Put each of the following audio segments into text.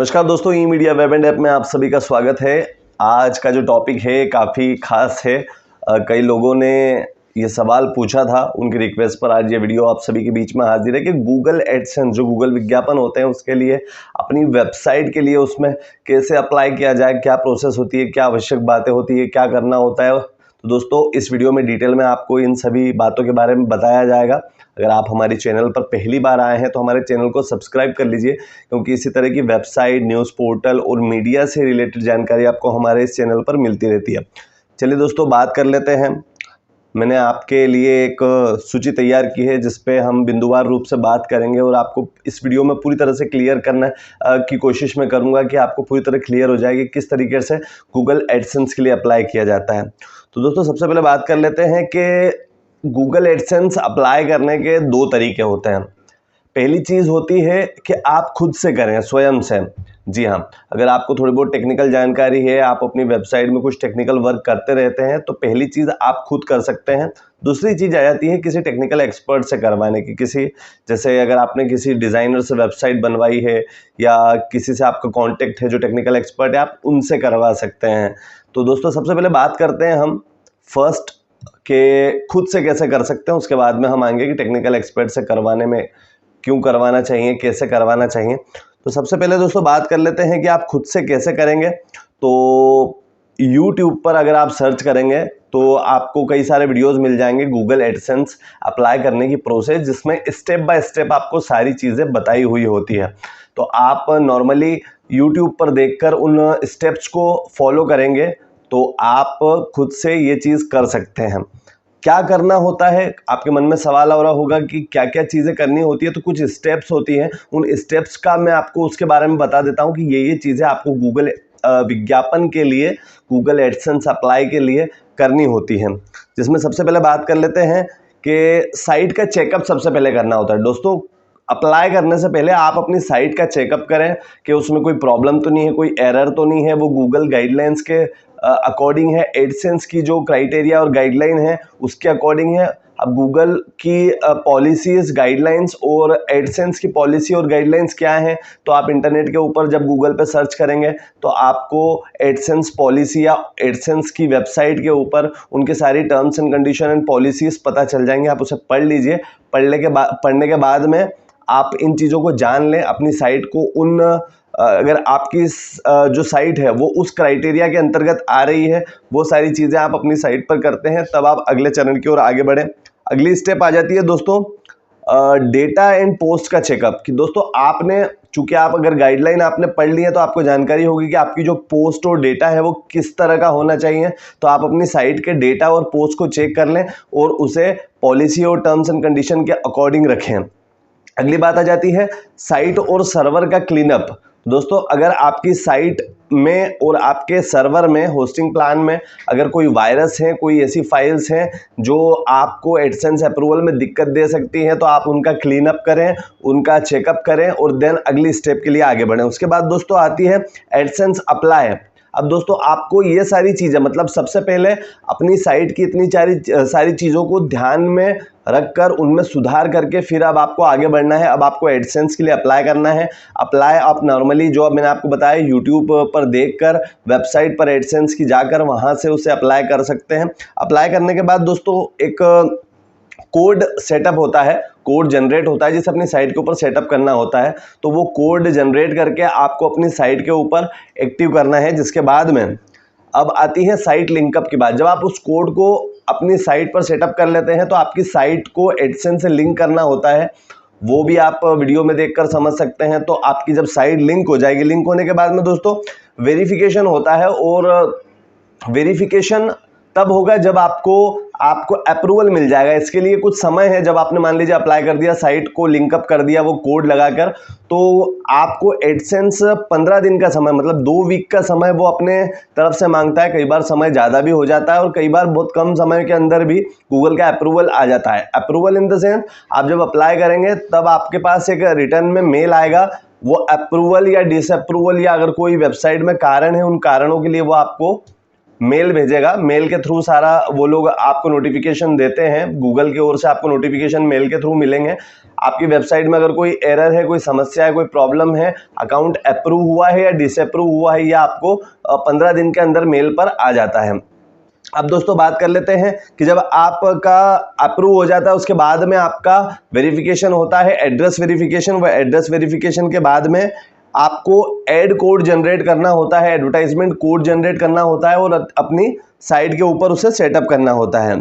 नमस्कार दोस्तों, ई media web and app में आप सभी का स्वागत है। आज का जो टॉपिक है काफ़ी खास है। कई लोगों ने ये सवाल पूछा था, उनकी रिक्वेस्ट पर आज ये वीडियो आप सभी के बीच में हाजिर है कि गूगल एडसेंस जो गूगल विज्ञापन होते हैं उसके लिए अपनी वेबसाइट के लिए उसमें कैसे अप्लाई किया जाए, क्या प्रोसेस होती है, क्या आवश्यक बातें होती है, क्या करना होता है। तो दोस्तों इस वीडियो में डिटेल में आपको इन सभी बातों के बारे में बताया जाएगा। अगर आप हमारे चैनल पर पहली बार आए हैं तो हमारे चैनल को सब्सक्राइब कर लीजिए, क्योंकि इसी तरह की वेबसाइट, न्यूज़ पोर्टल और मीडिया से रिलेटेड जानकारी आपको हमारे इस चैनल पर मिलती रहती है। चलिए दोस्तों बात कर लेते हैं। मैंने आपके लिए एक सूची तैयार की है जिस पे हम बिंदुवार रूप से बात करेंगे और आपको इस वीडियो में पूरी तरह से क्लियर करने की कोशिश मैं करूंगा कि आपको पूरी तरह क्लियर हो जाएगी किस तरीके से गूगल एडसेंस के लिए अप्लाई किया जाता है। तो दोस्तों सबसे पहले बात कर लेते हैं कि गूगल एडसेंस अप्लाई करने के दो तरीके होते हैं। पहली चीज़ होती है कि आप खुद से करें, स्वयं से। जी हाँ, अगर आपको थोड़ी बहुत टेक्निकल जानकारी है, आप अपनी वेबसाइट में कुछ टेक्निकल वर्क करते रहते हैं, तो पहली चीज़ आप खुद कर सकते हैं। दूसरी चीज़ आ जाती है किसी टेक्निकल एक्सपर्ट से करवाने की। जैसे अगर आपने किसी डिज़ाइनर से वेबसाइट बनवाई है या किसी से आपका कॉन्टेक्ट है जो टेक्निकल एक्सपर्ट है, आप उनसे करवा सकते हैं। तो दोस्तों सबसे पहले बात करते हैं हम फर्स्ट के खुद से कैसे कर सकते हैं, उसके बाद में हम आएंगे कि टेक्निकल एक्सपर्ट से करवाने में क्यों करवाना चाहिए, कैसे करवाना चाहिए। तो सबसे पहले दोस्तों बात कर लेते हैं कि आप खुद से कैसे करेंगे। तो YouTube पर अगर आप सर्च करेंगे तो आपको कई सारे वीडियोस मिल जाएंगे गूगल एडसेंस अप्लाई करने की प्रोसेस, जिसमें स्टेप बाय स्टेप आपको सारी चीज़ें बताई हुई होती है। तो आप नॉर्मली YouTube पर देखकर उन स्टेप्स को फॉलो करेंगे तो आप खुद से ये चीज़ कर सकते हैं। क्या करना होता है, आपके मन में सवाल आ रहा होगा कि क्या क्या चीज़ें करनी होती है। तो कुछ स्टेप्स होती हैं, उन स्टेप्स का मैं आपको उसके बारे में बता देता हूँ कि ये चीज़ें आपको गूगल विज्ञापन के लिए, गूगल एडसेंस अप्लाई के लिए करनी होती हैं। जिसमें सबसे पहले बात कर लेते हैं कि साइट का चेकअप सबसे पहले करना होता है। दोस्तों अप्लाई करने से पहले आप अपनी साइट का चेकअप करें कि उसमें कोई प्रॉब्लम तो नहीं है, कोई एरर तो नहीं है, वो गूगल गाइडलाइंस के अकॉर्डिंग है, एडसेंस की जो क्राइटेरिया और गाइडलाइन है उसके अकॉर्डिंग है। अब गूगल की पॉलिसीज, गाइडलाइंस और एडसेंस की पॉलिसी और गाइडलाइंस क्या हैं, तो आप इंटरनेट के ऊपर जब गूगल पे सर्च करेंगे तो आपको एडसेंस पॉलिसी या एडसेंस की वेबसाइट के ऊपर उनके सारी terms and condition and policies पता चल जाएंगे। आप उसे पढ़ लीजिए। पढ़ने के बाद में आप इन चीज़ों को जान लें, अपनी साइट को उन अगर आपकी जो साइट है वो उस क्राइटेरिया के अंतर्गत आ रही है, वो सारी चीज़ें आप अपनी साइट पर करते हैं, तब आप अगले चरण की ओर आगे बढ़ें। अगली स्टेप आ जाती है दोस्तों डेटा एंड पोस्ट का चेकअप। कि दोस्तों आपने, चूंकि आप अगर गाइडलाइन आपने पढ़ ली है तो आपको जानकारी होगी कि आपकी जो पोस्ट और डेटा है वो किस तरह का होना चाहिए। तो आप अपनी साइट के डेटा और पोस्ट को चेक कर लें और उसे पॉलिसी और टर्म्स एंड कंडीशन के अकॉर्डिंग रखें। अगली बात आ जाती है साइट और सर्वर का क्लीनअप। दोस्तों अगर आपकी साइट में और आपके सर्वर में, होस्टिंग प्लान में अगर कोई वायरस है, कोई ऐसी फाइल्स हैं जो आपको एडसेंस अप्रूवल में दिक्कत दे सकती हैं, तो आप उनका क्लीनअप करें, उनका चेकअप करें और देन अगली स्टेप के लिए आगे बढ़ें। उसके बाद दोस्तों आती है एडसेंस अप्लाई। अब दोस्तों आपको ये सारी चीज़ें, मतलब सबसे पहले अपनी साइट की इतनी सारी चीज़ों को ध्यान में रखकर उनमें सुधार करके फिर अब आपको आगे बढ़ना है। अब आपको एडसेंस के लिए अप्लाई करना है। अप्लाई आप नॉर्मली जो अब मैंने आपको बताया यूट्यूब पर देखकर, वेबसाइट पर एडसेंस की जाकर वहाँ से उसे अप्लाई कर सकते हैं। अप्लाई करने के बाद दोस्तों एक कोड सेटअप होता है, कोड जनरेट होता है जिसे अपनी साइट के ऊपर सेटअप करना होता है। तो वो कोड जनरेट करके आपको अपनी साइट के ऊपर एक्टिव करना है। जिसके बाद में अब आती है साइट लिंकअप की बात। जब आप उस कोड को अपनी साइट पर सेटअप कर लेते हैं तो आपकी साइट को एडसेंस से लिंक करना होता है। वो भी आप वीडियो में देखकर समझ सकते हैं। तो आपकी जब साइट लिंक हो जाएगी, लिंक होने के बाद में दोस्तों वेरिफिकेशन होता है, और वेरिफिकेशन तब होगा जब आपको अप्रूवल मिल जाएगा। इसके लिए कुछ समय है। जब आपने मान लीजिए अप्लाई कर दिया, साइट को लिंकअप कर दिया वो कोड लगाकर, तो आपको एडसेंस 15 दिन का समय, मतलब 2 वीक का समय वो अपने तरफ से मांगता है। कई बार समय ज़्यादा भी हो जाता है और कई बार बहुत कम समय के अंदर भी गूगल का अप्रूवल आ जाता है। अप्रूवल इन द सेंस, आप जब अप्लाई करेंगे तब आपके पास एक रिटर्न में मेल आएगा। वो अप्रूवल या डिसअप्रूवल या अगर कोई वेबसाइट में कारण है, उन कारणों के लिए वो आपको मेल भेजेगा, मेल के थ्रू सारा वो लोग आपको नोटिफिकेशन देते हैं, गूगल की ओर से आपको नोटिफिकेशन मेल के थ्रू मिलेंगे। आपकी वेबसाइट में अगर कोई एरर है, कोई समस्या है, कोई प्रॉब्लम है, अकाउंट अप्रूव हुआ है या डिसअप्रूव हुआ है, या आपको 15 दिन के अंदर मेल पर आ जाता है। अब दोस्तों बात कर लेते हैं कि जब आपका अप्रूव हो जाता है उसके बाद में आपका वेरिफिकेशन होता है, एड्रेस वेरिफिकेशन। वह एड्रेस वेरिफिकेशन के बाद में आपको एड कोड जनरेट करना होता है, एडवर्टाइजमेंट कोड जनरेट करना होता है और अपनी साइट के ऊपर उसे सेटअप करना होता है।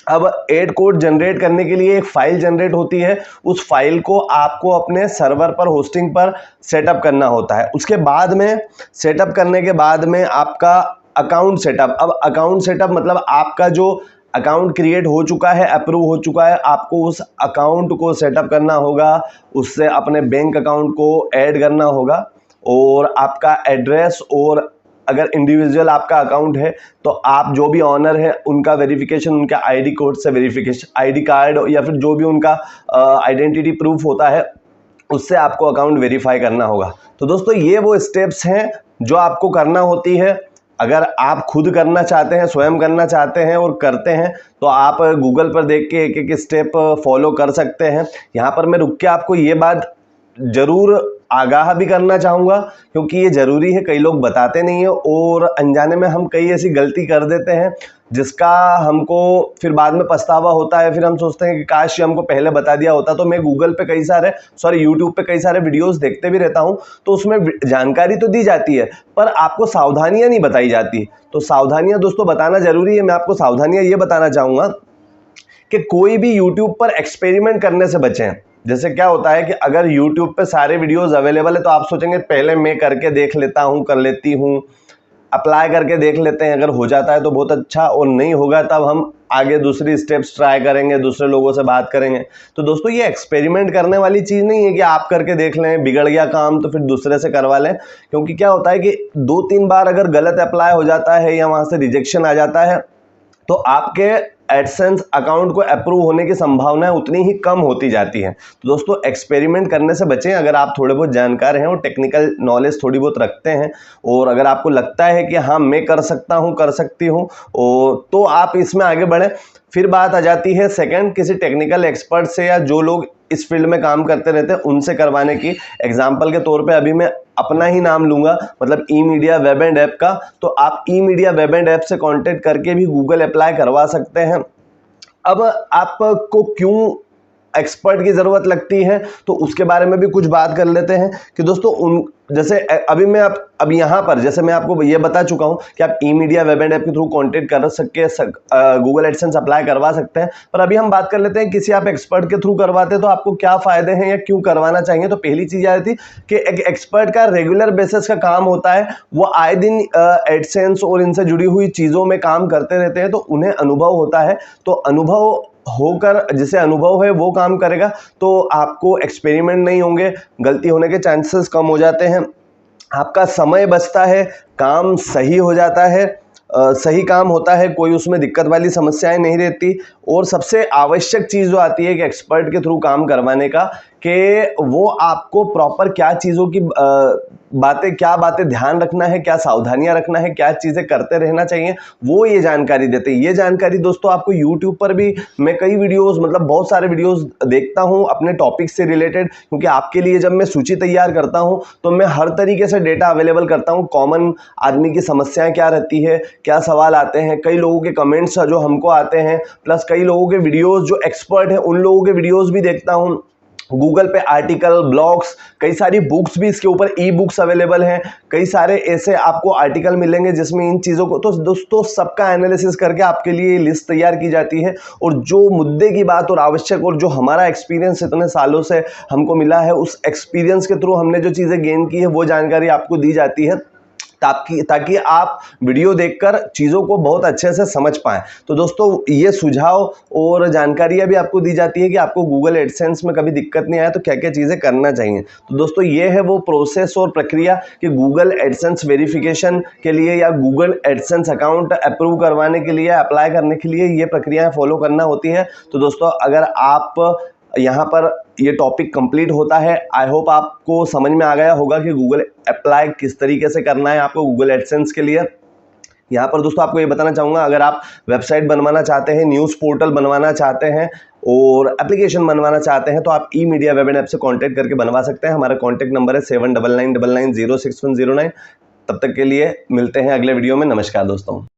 अब एड कोड जनरेट करने के लिए एक फाइल जनरेट होती है, उस फाइल को आपको अपने सर्वर पर, होस्टिंग पर सेटअप करना होता है। उसके बाद में सेटअप करने के बाद में आपका अकाउंट सेटअप। अब अकाउंट सेटअप मतलब आपका जो अकाउंट क्रिएट हो चुका है, अप्रूव हो चुका है, आपको उस अकाउंट को सेटअप करना होगा, उससे अपने बैंक अकाउंट को ऐड करना होगा और आपका एड्रेस, और अगर इंडिविजुअल आपका अकाउंट है तो आप जो भी ऑनर है उनका वेरिफिकेशन, उनके आईडी कोड से वेरिफिकेशन, आईडी कार्ड या फिर जो भी उनका आइडेंटिटी प्रूफ होता है उससे आपको अकाउंट वेरीफाई करना होगा। तो दोस्तों ये वो स्टेप्स हैं जो आपको करना होती है। अगर आप खुद करना चाहते हैं, स्वयं करना चाहते हैं और करते हैं तो आप गूगल पर देख के एक एक स्टेप फॉलो कर सकते हैं। यहाँ पर मैं रुक के आपको ये बात ज़रूर आगाह भी करना चाहूँगा क्योंकि ये ज़रूरी है, कई लोग बताते नहीं हैं और अनजाने में हम कई ऐसी गलती कर देते हैं जिसका हमको फिर बाद में पछतावा होता है। फिर हम सोचते हैं कि काश ये हमको पहले बता दिया होता। तो मैं गूगल पे यूट्यूब पे कई सारे वीडियोस देखते भी रहता हूँ, तो उसमें जानकारी तो दी जाती है पर आपको सावधानियाँ नहीं बताई जाती। तो सावधानियाँ दोस्तों बताना ज़रूरी है। मैं आपको सावधानियाँ ये बताना चाहूँगा कि कोई भी यूट्यूब पर एक्सपेरिमेंट करने से बचें। जैसे क्या होता है कि अगर YouTube पे सारे वीडियोस अवेलेबल है तो आप सोचेंगे पहले मैं करके देख लेता हूँ, कर लेती हूँ, अप्लाई करके देख लेते हैं, अगर हो जाता है तो बहुत अच्छा, और नहीं होगा तब हम आगे दूसरी स्टेप्स ट्राई करेंगे, दूसरे लोगों से बात करेंगे। तो दोस्तों ये एक्सपेरिमेंट करने वाली चीज़ नहीं है कि आप करके देख लें, बिगड़ गया काम तो फिर दूसरे से करवा लें। क्योंकि क्या होता है कि 2-3 बार अगर गलत अप्लाई हो जाता है या वहाँ से रिजेक्शन आ जाता है तो आपके एडसेंस अकाउंट को अप्रूव होने की संभावना उतनी ही कम होती जाती है। तो दोस्तों एक्सपेरिमेंट करने से बचें। अगर आप थोड़े बहुत जानकार हैं और टेक्निकल नॉलेज थोड़ी बहुत रखते हैं और अगर आपको लगता है कि हाँ मैं कर सकता हूँ, कर सकती हूँ, और तो आप इसमें आगे बढ़ें। फिर बात आ जाती है सेकंड, किसी टेक्निकल एक्सपर्ट से या जो लोग इस फील्ड में काम करते रहते हैं उनसे करवाने की। एग्जाम्पल के तौर पे अभी मैं अपना ही नाम लूंगा, मतलब ई मीडिया वेब एंड ऐप का। तो आप ई मीडिया वेब एंड ऐप से कांटेक्ट करके भी गूगल अप्लाई करवा सकते हैं। अब आपको क्यों एक्सपर्ट की ज़रूरत लगती है तो उसके बारे में भी कुछ बात कर लेते हैं कि दोस्तों जैसे अभी मैं अब यहाँ पर जैसे मैं आपको ये बता चुका हूँ कि आप ई मीडिया वेब एंड ऐप के थ्रू कॉन्टेक्ट कर सके गूगल एडसेंस अप्लाई करवा सकते हैं। पर अभी हम बात कर लेते हैं किसी आप एक्सपर्ट के थ्रू करवाते हैं तो आपको क्या फ़ायदे हैं या क्यों करवाना चाहिए। तो पहली चीज़ आती कि एक एक्सपर्ट का रेगुलर बेसिस का काम होता है, वो आए दिन एडसेंस और इनसे जुड़ी हुई चीज़ों में काम करते रहते हैं तो उन्हें अनुभव होता है। तो अनुभव होकर जिसे अनुभव है वो काम करेगा तो आपको एक्सपेरिमेंट नहीं होंगे, गलती होने के चांसेस कम हो जाते हैं, आपका समय बचता है, काम सही हो जाता है, सही काम होता है, कोई उसमें दिक्कत वाली समस्याएं नहीं रहती। और सबसे आवश्यक चीज़ जो आती है कि एक्सपर्ट के थ्रू काम करवाने का कि वो आपको प्रॉपर क्या चीज़ों की क्या बातें ध्यान रखना है, क्या सावधानियां रखना है, क्या चीज़ें करते रहना चाहिए, वो ये जानकारी देते हैं। ये जानकारी दोस्तों आपको यूट्यूब पर भी मैं कई वीडियोस, मतलब बहुत सारे वीडियोस देखता हूँ अपने टॉपिक से रिलेटेड, क्योंकि आपके लिए जब मैं सूची तैयार करता हूँ तो मैं हर तरीके से डेटा अवेलेबल करता हूँ। कॉमन आदमी की समस्याएं क्या रहती है, क्या सवाल आते हैं, कई लोगों के कमेंट्स जो हमको आते हैं, प्लस कई लोगों के वीडियोज़ जो एक्सपर्ट हैं उन लोगों के वीडियोज़ भी देखता हूँ। गूगल पे आर्टिकल, ब्लॉग्स, कई सारी बुक्स भी इसके ऊपर ई बुक्स अवेलेबल हैं, कई सारे ऐसे आपको आर्टिकल मिलेंगे जिसमें इन चीज़ों को, तो दोस्तों सबका एनालिसिस करके आपके लिए लिस्ट तैयार की जाती है। और जो मुद्दे की बात और आवश्यक और जो हमारा एक्सपीरियंस इतने सालों से हमको मिला है, उस एक्सपीरियंस के थ्रू हमने जो चीज़ें गेन की है वो जानकारी आपको दी जाती है ताकि आप वीडियो देखकर चीज़ों को बहुत अच्छे से समझ पाएं। तो दोस्तों ये सुझाव और जानकारियाँ भी आपको दी जाती है कि आपको गूगल एडसेंस में कभी दिक्कत नहीं आए तो क्या क्या चीज़ें करना चाहिए। तो दोस्तों ये है वो प्रोसेस और प्रक्रिया कि गूगल एडसेंस वेरिफिकेशन के लिए या गूगल एडसेंस अकाउंट अप्रूव करवाने के लिए, अप्लाई करने के लिए ये प्रक्रियाएँ फॉलो करना होती है। तो दोस्तों अगर आप यहाँ पर ये टॉपिक कंप्लीट होता है, आई होप आपको समझ में आ गया होगा कि गूगल अप्लाई किस तरीके से करना है आपको गूगल एडसेंस के लिए। यहाँ पर दोस्तों आपको ये बताना चाहूँगा, अगर आप वेबसाइट बनवाना चाहते हैं, न्यूज़ पोर्टल बनवाना चाहते हैं और एप्लीकेशन बनवाना चाहते हैं तो आप ई मीडिया वेब एंड ऐप से कांटेक्ट करके बनवा सकते हैं। हमारा कांटेक्ट नंबर है 7999990609। तब तक के लिए मिलते हैं अगले वीडियो में। नमस्कार दोस्तों।